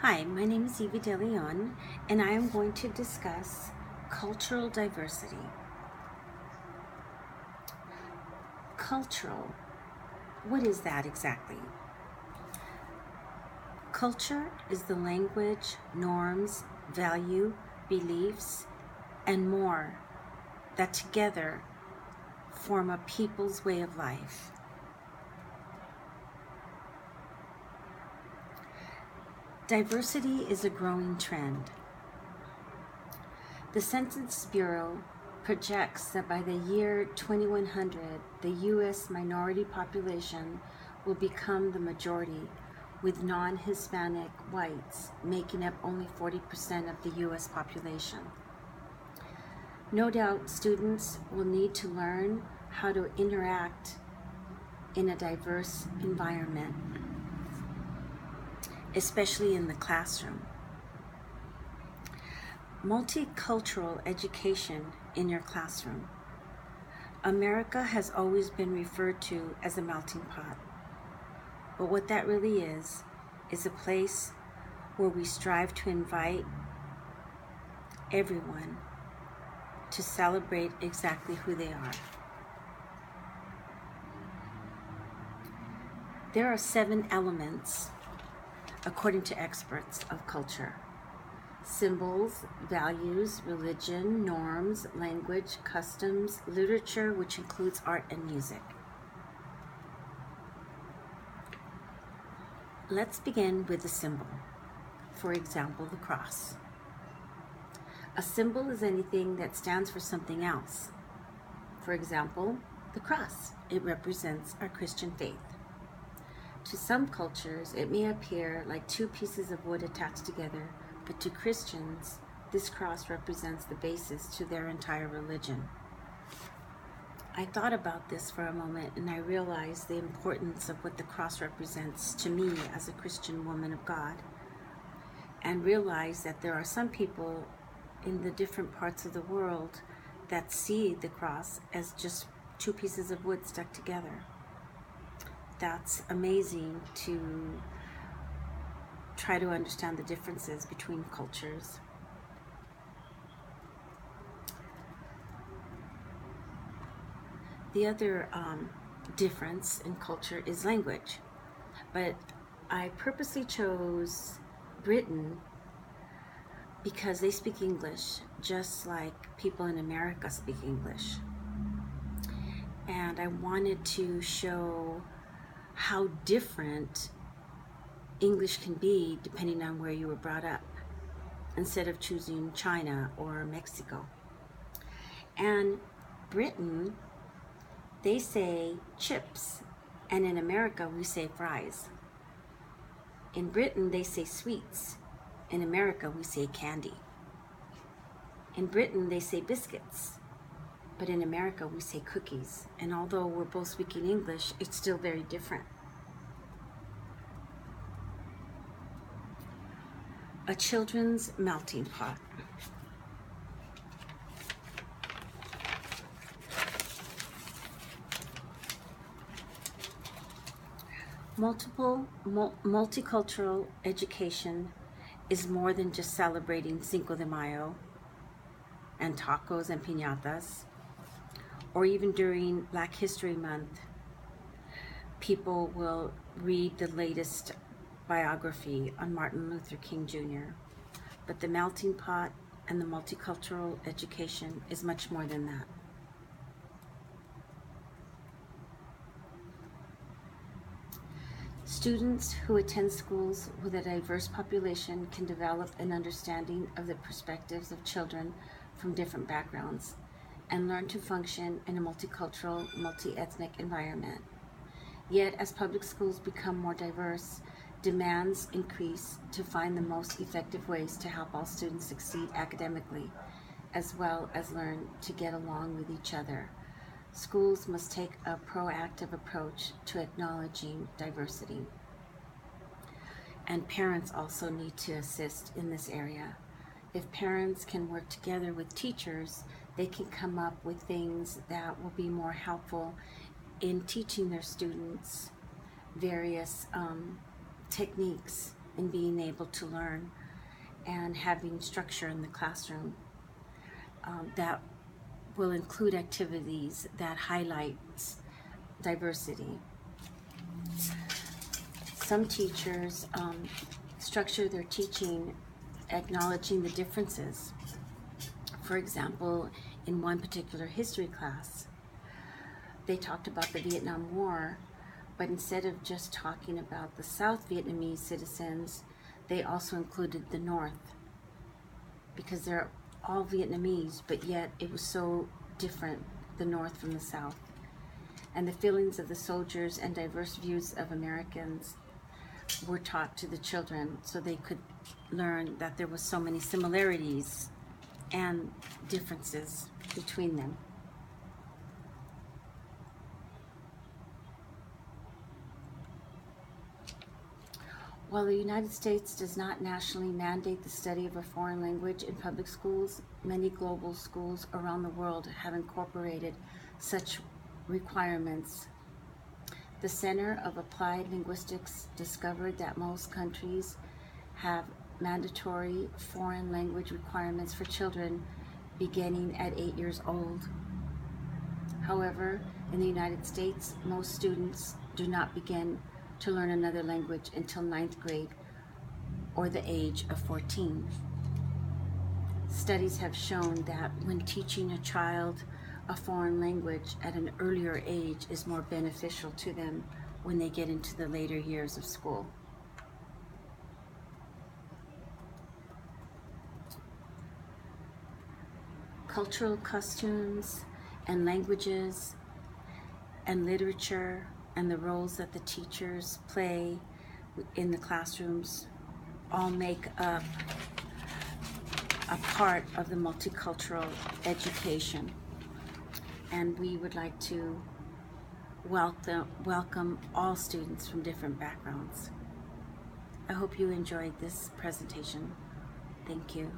Hi, my name is Evie Deleon, and I am going to discuss cultural diversity. Cultural, what is that exactly? Culture is the language, norms, value, beliefs, and more that together form a people's way of life. Diversity is a growing trend. The Census Bureau projects that by the year 2100, the U.S. minority population will become the majority, with non-Hispanic whites making up only 40% of the U.S. population. No doubt students will need to learn how to interact in a diverse environment, especially in the classroom. Multicultural education in your classroom. America has always been referred to as a melting pot. But what that really is a place where we strive to invite everyone to celebrate exactly who they are. There are 7 elements, according to experts, of culture: symbols, values, religion, norms, language, customs, literature, which includes art and music. Let's begin with the symbol. For example, the cross. A symbol is anything that stands for something else. For example, the cross. It represents our Christian faith. To some cultures, it may appear like 2 pieces of wood attached together, but to Christians, this cross represents the basis to their entire religion. I thought about this for a moment, and I realized the importance of what the cross represents to me as a Christian woman of God, and realized that there are some people in the different parts of the world that see the cross as just 2 pieces of wood stuck together. That's amazing to try to understand the differences between cultures. The other difference in culture is language, but I purposely chose Britain because they speak English just like people in America speak English. And I wanted to show how different English can be depending on where you were brought up, instead of choosing China or Mexico. And Britain, they say chips, and in America we say fries. In Britain they say sweets, in America we say candy. In Britain they say biscuits, but in America we say cookies. And although we're both speaking English, it's still very different. A children's melting pot. Multicultural education is more than just celebrating Cinco de Mayo and tacos and piñatas, or even during Black History Month, people will read the latest biography on Martin Luther King Jr. But the melting pot and the multicultural education is much more than that. Students who attend schools with a diverse population can develop an understanding of the perspectives of children from different backgrounds and learn to function in a multicultural, multi-ethnic environment. Yet, as public schools become more diverse, demands increase to find the most effective ways to help all students succeed academically, as well as learn to get along with each other. Schools must take a proactive approach to acknowledging diversity. And parents also need to assist in this area. If parents can work together with teachers, they can come up with things that will be more helpful in teaching their students various techniques in being able to learn and having structure in the classroom that will include activities that highlight diversity. Some teachers structure their teaching acknowledging the differences. For example, in one particular history class, they talked about the Vietnam War, but instead of just talking about the South Vietnamese citizens, they also included the North, because they're all Vietnamese, but yet it was so different, the North from the South. And the feelings of the soldiers and diverse views of Americans were taught to the children so they could learn that there was so many similarities and differences between them. While the United States does not nationally mandate the study of a foreign language in public schools, many global schools around the world have incorporated such requirements. The Center of Applied Linguistics discovered that most countries have mandatory foreign language requirements for children beginning at 8 years old. However, in the United States, most students do not begin to learn another language until 9th grade or the age of 14. Studies have shown that when teaching a child a foreign language at an earlier age is more beneficial to them when they get into the later years of school. Cultural costumes and languages and literature and the roles that the teachers play in the classrooms all make up a part of the multicultural education. And we would like to welcome all students from different backgrounds. I hope you enjoyed this presentation. Thank you.